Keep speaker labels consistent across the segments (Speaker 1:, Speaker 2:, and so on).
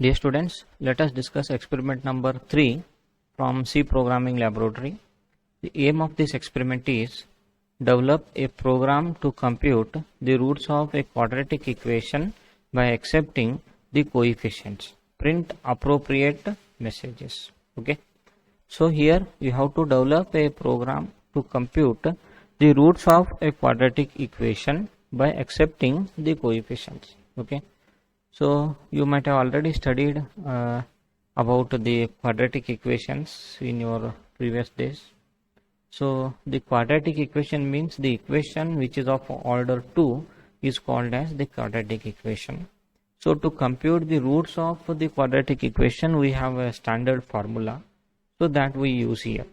Speaker 1: Dear students, let us discuss experiment number 3 from C Programming Laboratory. The aim of this experiment is develop a program to compute the roots of a quadratic equation by accepting the coefficients. Print appropriate messages. Okay. So here you have to develop a program to compute the roots of a quadratic equation by accepting the coefficients. Okay. So you might have already studied about the quadratic equations in your previous days. So the quadratic equation means the equation which is of order 2 is called as the quadratic equation. So to compute the roots of the quadratic equation, we have a standard formula, so that we use here.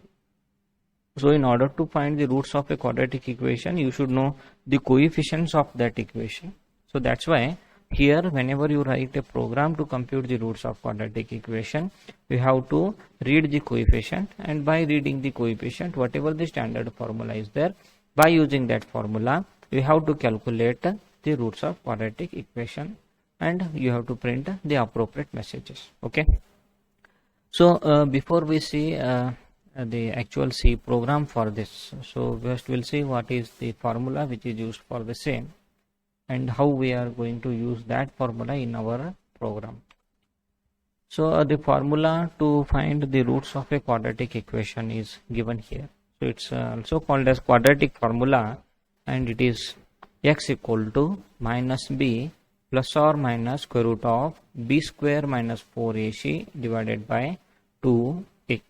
Speaker 1: So in order to find the roots of a quadratic equation, you should know the coefficients of that equation. So that's why here whenever you write a program to compute the roots of quadratic equation, you have to read the coefficient, and by reading the coefficient, whatever the standard formula is there, by using that formula you have to calculate the roots of quadratic equation, and you have to print the appropriate messages. Okay. So before we see the actual C program for this, so first we'll see what is the formula which is used for the same and how we are going to use that formula in our program. So the formula to find the roots of a quadratic equation is given here. So it's also called as quadratic formula, and it is x equal to minus b plus or minus square root of b square minus 4ac divided by 2a.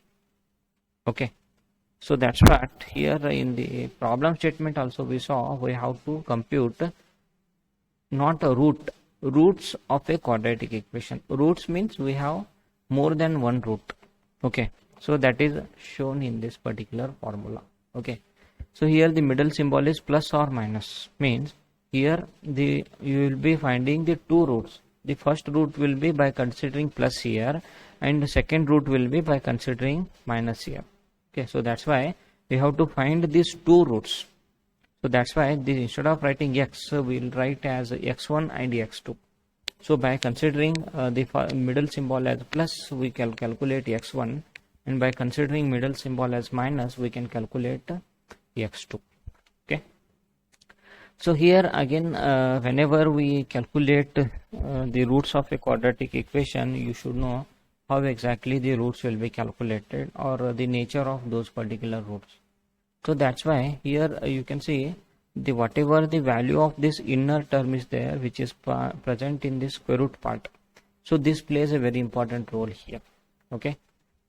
Speaker 1: Okay. So that's what here in the problem statement also we saw we have to compute not a roots of a quadratic equation. Roots means we have more than one root. Okay. So that is shown in this particular formula. Okay. So here the middle symbol is plus or minus, means here you will be finding the two roots. The first root will be by considering plus here, and the second root will be by considering minus here. Okay. So that's why we have to find these two roots. So that's why instead of writing x, we will write as x1 and x2. So by considering the middle symbol as plus, we can calculate x1, and by considering middle symbol as minus, we can calculate x2. Okay. So here again, whenever we calculate the roots of a quadratic equation, you should know how exactly the roots will be calculated, or the nature of those particular roots. So that's why here you can see the whatever the value of this inner term is there, which is present in this square root part. So this plays a very important role here. Okay.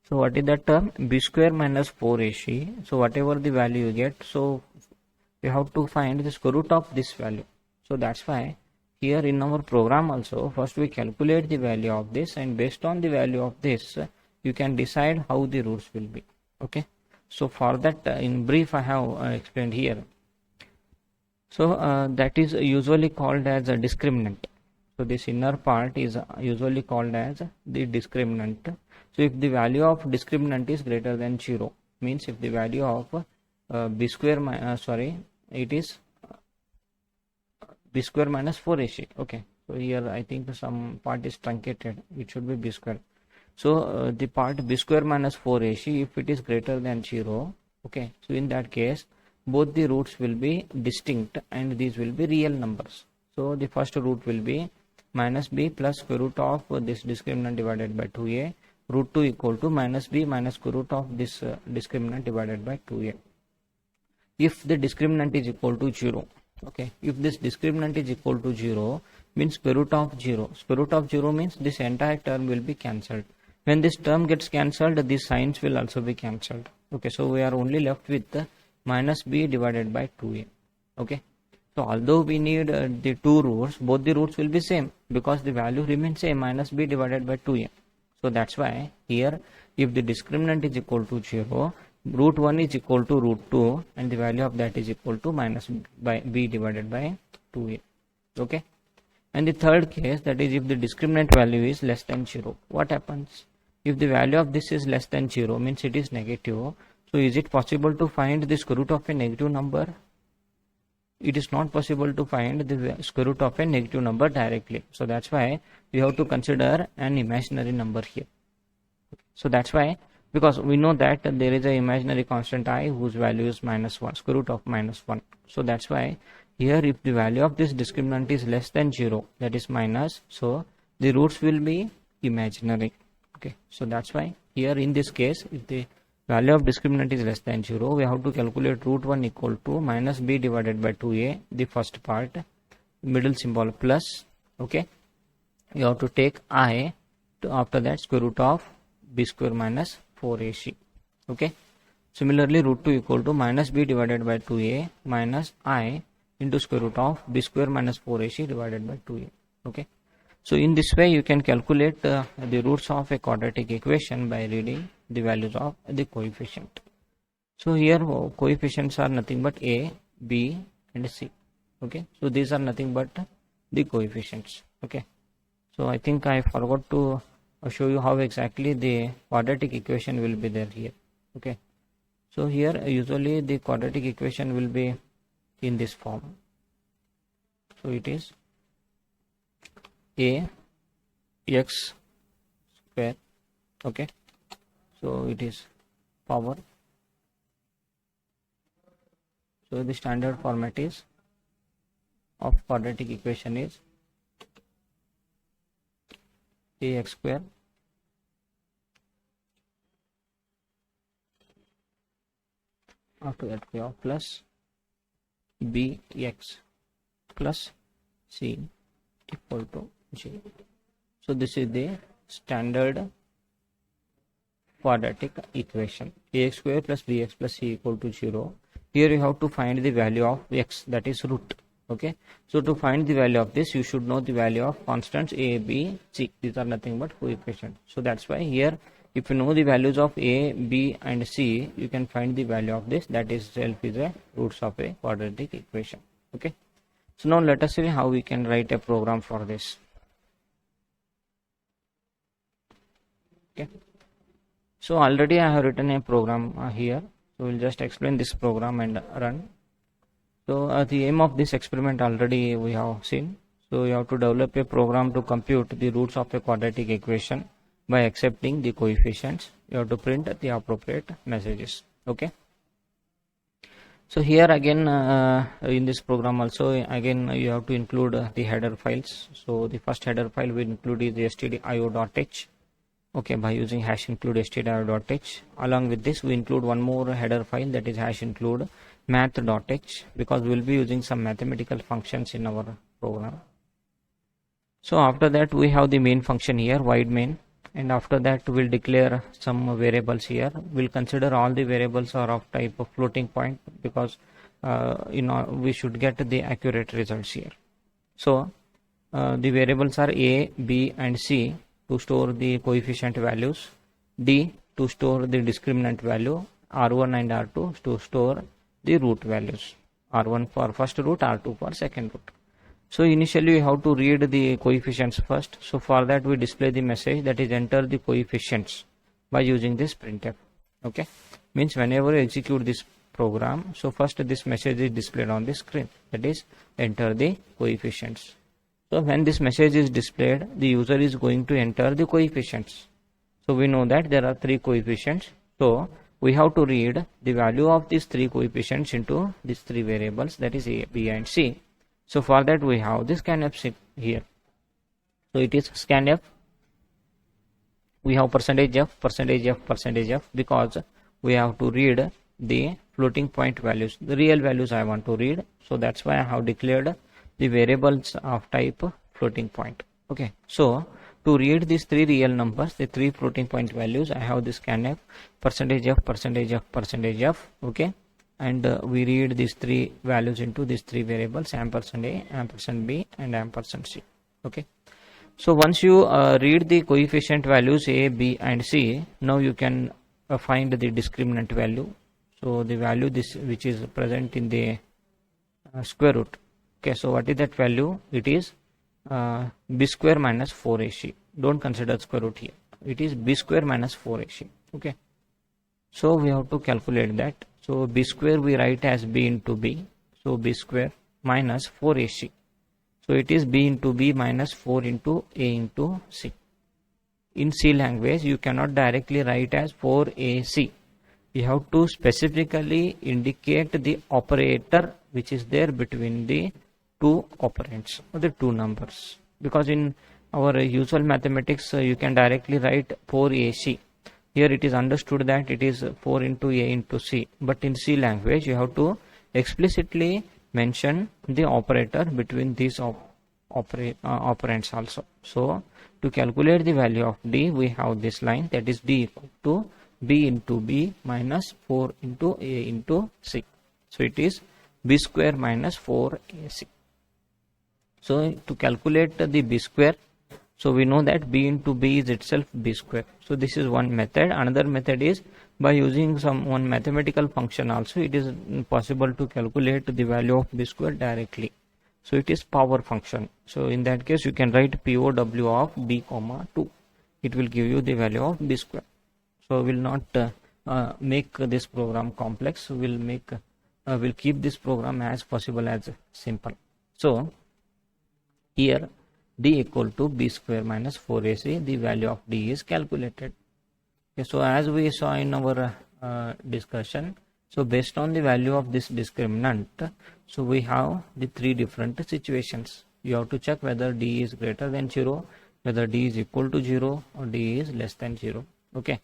Speaker 1: So what is that term? B square minus 4ac. So whatever the value you get, so you have to find the square root of this value. So that's why here in our program also, first we calculate the value of this, and based on the value of this, you can decide how the roots will be. Okay. So for that, in brief, I have explained here. So that is usually called as a discriminant. So this inner part is usually called as the discriminant. So if the value of discriminant is greater than 0, means if the value of b square it is b square minus 4ac. Okay. So here I think some part is truncated. It should be b square. So the part b square minus 4ac, if it is greater than 0, okay, so in that case both the roots will be distinct, and these will be real numbers. So the first root will be minus b plus square root of this discriminant divided by 2a, root 2 equal to minus b minus square root of this discriminant divided by 2a. If the discriminant is equal to 0, okay, if this discriminant is equal to 0, means square root of 0. Square root of 0 means this entire term will be cancelled. When this term gets cancelled, these signs will also be cancelled. Okay, so we are only left with minus b divided by 2a. Okay, so although we need the two roots, both the roots will be same because the value remains same, minus b divided by 2a. So that's why here if the discriminant is equal to 0, root 1 is equal to root 2, and the value of that is equal to minus b divided by 2a. Okay. And the third case, that is if the discriminant value is less than 0, what happens? If the value of this is less than 0, means it is negative. So is it possible to find the square root of a negative number? it is not possible to find the square root of a negative number directly. So that's why we have to consider an imaginary number here. So that's why, because we know that there is an imaginary constant I whose value is -1, square root of -1. So that's why here if the value of this discriminant is less than 0, that is minus, so the roots will be imaginary. Okay, so that's why here in this case, if the value of discriminant is less than 0, we have to calculate root 1 equal to minus b divided by 2a, the first part, middle symbol plus. Okay, you have to take I to, after that, square root of b square minus 4ac. Okay, similarly root 2 equal to minus b divided by 2a minus I into square root of b square minus 4ac divided by 2a. Okay, so in this way you can calculate the roots of a quadratic equation by reading the values of the coefficient. So here coefficients are nothing but a, b and c. Okay, so these are nothing but the coefficients. Okay, so I think I forgot to show you how exactly the quadratic equation will be there here. Okay, so here usually the quadratic equation will be in this form. So it is a x square. Okay, so it is power. So the standard format is of quadratic equation is ax square after that we have plus bx plus c equal to 0. So this is the standard quadratic equation, ax square plus bx plus c equal to 0. Here you have to find the value of x, that is root. Okay, so to find the value of this, you should know the value of constants a, b, c. These are nothing but coefficients. So that's why here, if you know the values of a, b and c, you can find the value of this, that is itself is a roots of a quadratic equation. Okay, so now let us see how we can write a program for this. Okay, so already I have written a program here, so we'll just explain this program and run. So the aim of this experiment already we have seen. So you have to develop a program to compute the roots of a quadratic equation by accepting the coefficients. You have to print the appropriate messages. Okay, so here again in this program also again you have to include the header files. So the first header file will include is the stdio.h. Okay, by using hash include stdio.h. Along with this we include one more header file, that is hash include math.h, because we will be using some mathematical functions in our program. So after that we have the main function here, void main, and after that we will declare some variables here. We will consider all the variables are of type of floating point, because we should get the accurate results here. So the variables are a, b and c to store the coefficient values, d to store the discriminant value, r1 and r2 to store the root values, r1 for first root, r2 for second root. So initially we have to read the coefficients first. So for that we display the message, that is enter the coefficients, by using this printf. Okay, means whenever you execute this program, so first this message is displayed on the screen, that is enter the coefficients. So when this message is displayed, the user is going to enter the coefficients. So we know that there are 3 coefficients. So we have to read the value of these 3 coefficients into these 3 variables, that is a, b and c. So for that we have this scanf here. So it is scanf. We have %f, because we have to read the floating point values, the real values I want to read. So that's why I have declared the variables of type floating point. Okay, so to read these 3 real numbers, the 3 floating point values, I have this scanf %f. Okay, and we read these 3 values into these 3 variables, ampersand a, ampersand b and ampersand c. Okay, so once you read the coefficient values a, b and c, now you can find the discriminant value. So the value this which is present in the square root. Okay, so what is that value? It is b square minus 4ac. Don't consider square root here. It is b square minus 4ac. Okay, so we have to calculate that. So b square we write as b into b. So b square minus 4ac. So it is b into b minus 4 into a into c. In C language, you cannot directly write as 4ac. You have to specifically indicate the operator which is there between the two operands or the two numbers. Because in our usual mathematics, you can directly write 4ac. Here it is understood that it is 4 into a into c. But in C language, you have to explicitly mention the operator between these operands also. So to calculate the value of d, we have this line, that is d equal to b into b minus 4 into a into c. So it is b square minus 4ac. So to calculate the b square, so we know that b into b is itself b square. So this is one method. Another method is by using one mathematical function also, it is possible to calculate the value of b square directly. So it is power function. So in that case, you can write POW of b comma 2. It will give you the value of b square. So we will not make this program complex. We'll keep this program as possible as simple. So here d equal to b square minus 4ac, the value of d is calculated. Okay, so as we saw in our discussion, so based on the value of this discriminant, so we have the three different situations. You have to check whether d is greater than 0, whether d is equal to 0, or d is less than 0. Okay,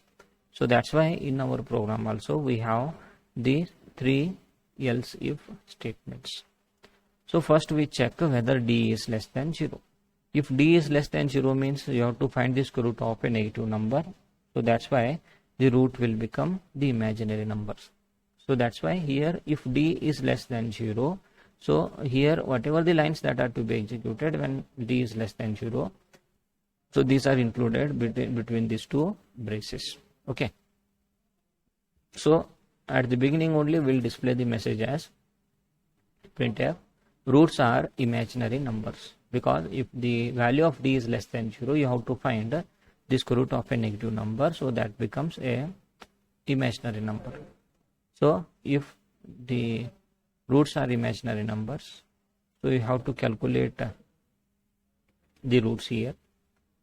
Speaker 1: so that's why in our program also we have the three else if statements. So first we check whether d is less than 0. If d is less than 0 means you have to find the square root of a negative number. So that's why the root will become the imaginary numbers. So that's why here if d is less than 0, so here whatever the lines that are to be executed when d is less than 0, so these are included between these two braces. Okay. So at the beginning only we'll display the message as printf roots are imaginary numbers, because if the value of d is less than 0, you have to find the square root of a negative number, so that becomes a imaginary number. So if the roots are imaginary numbers, so you have to calculate the roots here.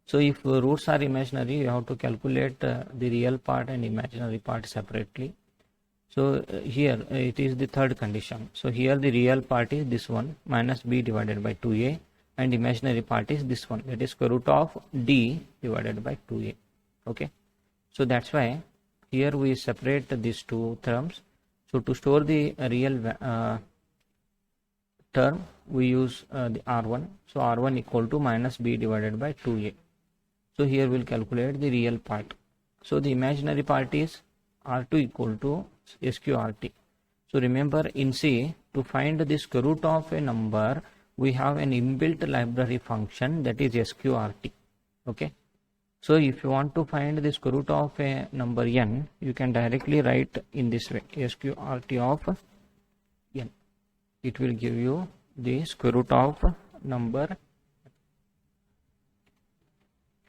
Speaker 1: So if roots are imaginary, you have to calculate the real part and imaginary part separately. So here it is the third condition. So here the real part is this one, minus b divided by 2a, and imaginary part is this one, that is square root of d divided by 2a. Okay, so that's why here we separate these two terms. So to store the real term, we use the r1. So r1 equal to minus b divided by 2a. So here we'll calculate the real part. So the imaginary part is r2 equal to sqrt. So remember in C, to find the square root of a number, we have an inbuilt library function, that is sqrt. Okay. So if you want to find the square root of a number n, you can directly write in this way, sqrt of n. It will give you the square root of number.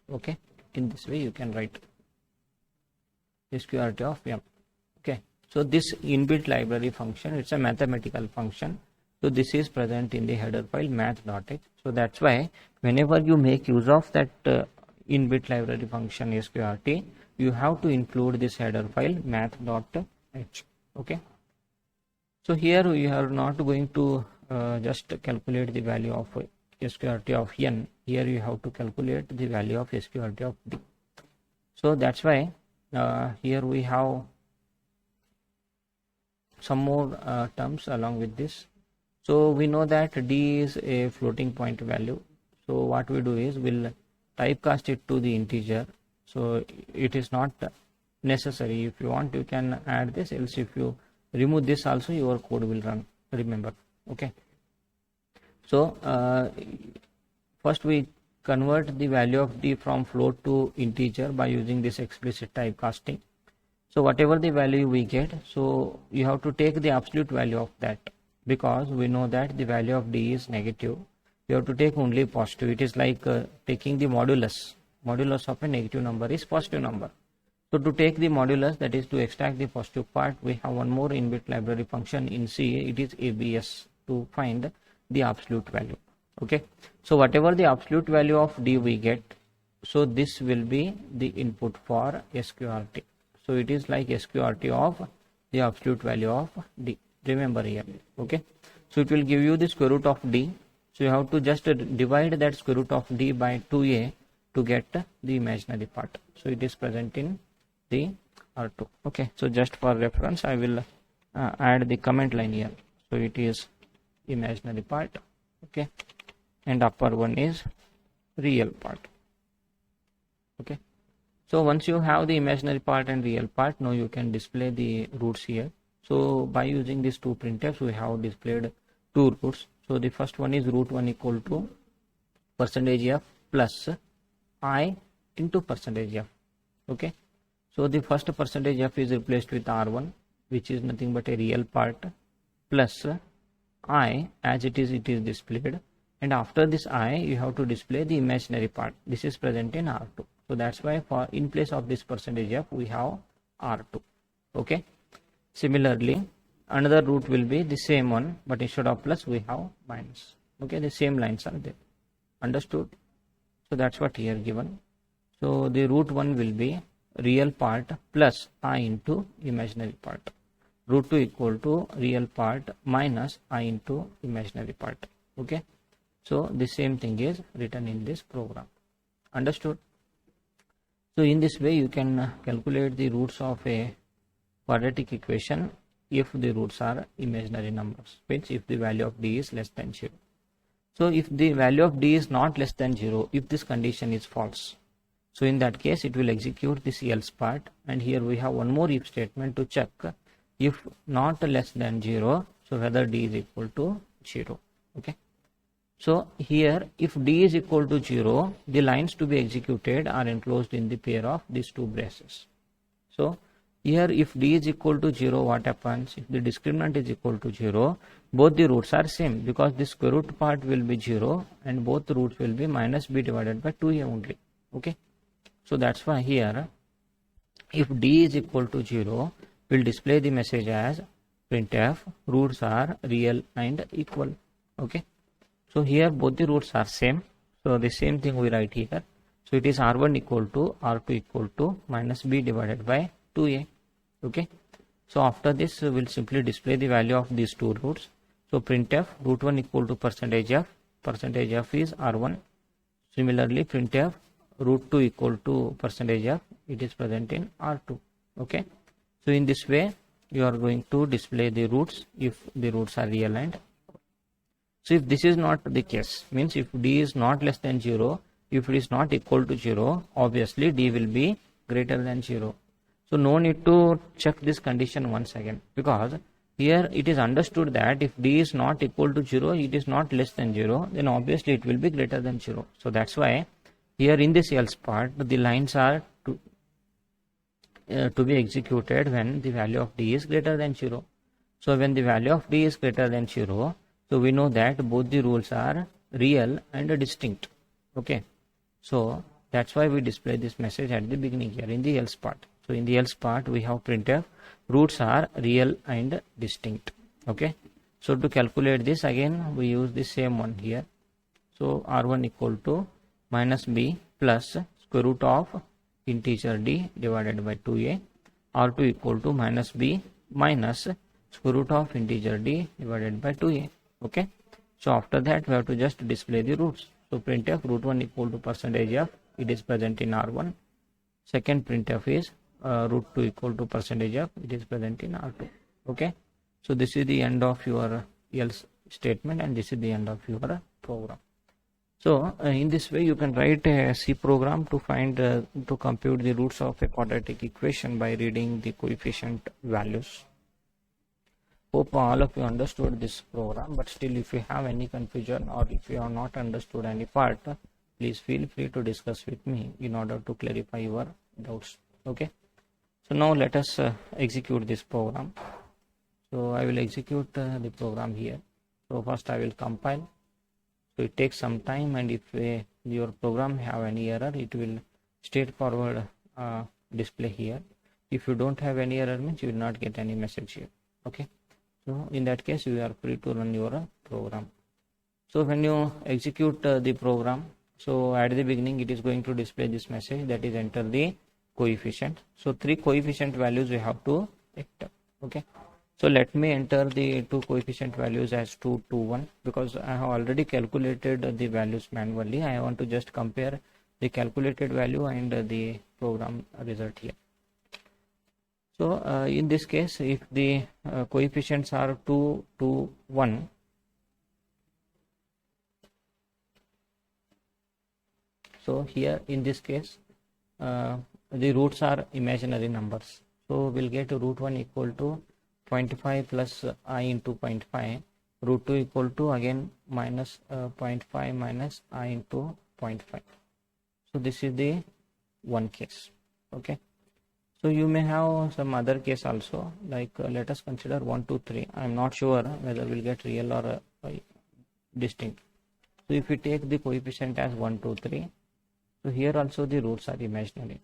Speaker 1: Okay, in this way you can write sqrt of m. Okay, so this inbuilt library function, it's a mathematical function. So this is present in the header file math.h. So that's why whenever you make use of that inbuilt library function sqrt, you have to include this header file math.h. Okay, so here we are not going to just calculate the value of sqrt of n. Here you have to calculate the value of sqrt of d. So that's why here we have some more terms along with this. So we know that d is a floating point value. So what we do is we'll typecast it to the integer. So it is not necessary. If you want, you can add this, else if you remove this also, your code will run, remember. Okay, so first we convert the value of d from float to integer by using this explicit typecasting. So whatever the value we get, so you have to take the absolute value of that, because we know that the value of d is negative. You have to take only positive. It is like taking the modulus. Modulus of a negative number is positive number. So to take the modulus, that is to extract the positive part, we have one more inbuilt library function in C. It is ABS, to find the absolute value. Okay, so whatever the absolute value of D we get, so this will be the input for SQRT. So it is like SQRT of the absolute value of D. Remember here. Okay, so it will give you the square root of D. So you have to just divide that square root of D by 2a to get the imaginary part. So it is present in the R2. Okay, so just for reference I will add the comment line here. So it is imaginary part. Okay, and upper one is real part. Okay, so once you have the imaginary part and real part, now you can display the roots here. So by using these two printfs we have displayed two roots. So the first one is root 1 equal to %f plus I into %f. Okay, so the first %f is replaced with R1, which is nothing but a real part, plus I, as it is displayed, and after this I you have to display the imaginary part. This is present in R2. So that's why for in place of this %f we have R2. Okay, similarly another root will be the same one, but instead of plus we have minus. Okay, the same lines are there. Understood? So that's what here given. So the root 1 will be real part plus I into imaginary part. Root 2 equal to real part minus I into imaginary part. Okay, so the same thing is written in this program. Understood? So in this way you can calculate the roots of a quadratic equation if the roots are imaginary numbers, which if the value of D is less than 0. So if the value of D is not less than 0, if this condition is false, so in that case it will execute this else part, and here we have one more if statement to check if not less than 0, so whether D is equal to 0. Okay, so here if D is equal to 0, the lines to be executed are enclosed in the pair of these two braces. So here if D is equal to 0, what happens? If the discriminant is equal to 0, both the roots are same, because the square root part will be 0 and both the roots will be minus b divided by 2a only. Okay, so that's why here if D is equal to 0, we'll display the message as printf roots are real and equal. Okay, so here both the roots are same, so the same thing we write here. So it is R1 equal to R2 equal to minus b divided by 2a. Okay, so after this we'll simply display the value of these two roots. So printf root 1 equal to %f is R1. Similarly printf root 2 equal to %f, it is present in R2. Okay, so in this way you are going to display the roots if the roots are real and equal. So if this is not the case, means if D is not less than 0, if it is not equal to 0, obviously D will be greater than 0. So no need to check this condition once again, because here it is understood that if D is not equal to 0, it is not less than 0, then obviously it will be greater than 0. So that's why here in this else part the lines are to be executed when the value of D is greater than 0. So when the value of D is greater than 0, so we know that both the rules are real and distinct. Okay, so that's why we display this message at the beginning here in the else part. So in the else part we have printf roots are real and distinct. Okay, so to calculate this again we use the same one here. So R1 equal to minus b plus square root of integer D divided by 2a. R2 equal to minus b minus square root of integer D divided by 2a. Okay, so after that we have to just display the roots. So printf root 1 equal to %f, it is present in R1. Second printf is root 2 equal to %f, it is present in R2. Okay, so this is the end of your else statement and this is the end of your program. So in this way you can write a C program to find to compute the roots of a quadratic equation by reading the coefficient values. Hope all of you understood this program, but still if you have any confusion or if you have not understood any part, please feel free to discuss with me in order to clarify your doubts. Okay, so now let us execute this program. So I will execute the program here. So first I will compile. So it takes some time, and if your program have any error, it will straightforward display here. If you don't have any error, means you will not get any message here. Okay, so in that case you are free to run your program. So when you execute the program, so at the beginning it is going to display this message, that is enter the coefficient. So 3 coefficient values we have to enter. Okay, so let me enter the 2 coefficient values as 2, 2, 1, because I have already calculated the values manually. I want to just compare the calculated value and the program result here. So in this case, if the coefficients are 2, 2, 1, so here in this case the roots are imaginary numbers. So we'll get root 1 equal to 0.5 plus I into 0.5, root 2 equal to again minus 0.5 minus I into 0.5. So this is the one case. Okay, so you may have some other case also, like let us consider 1, 2, 3. I am not sure whether we'll get real or distinct. So if we take the coefficient as 1, 2, 3, so here also the roots are imaginary.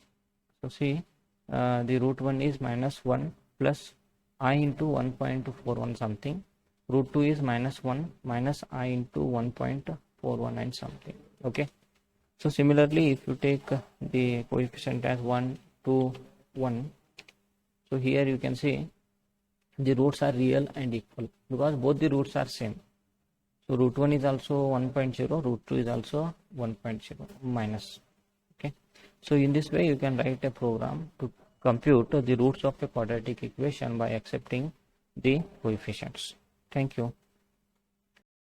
Speaker 1: So see, the root 1 is minus 1 plus I into 1.41 something, root 2 is minus 1 minus I into 1.419 something. Okay, so similarly if you take the coefficient as 1, 2, 1, so here you can see the roots are real and equal because both the roots are same. So root 1 is also 1.0, root 2 is also 1.0 minus. Okay, so in this way you can write a program to compute the roots of a quadratic equation by accepting the coefficients. Thank you.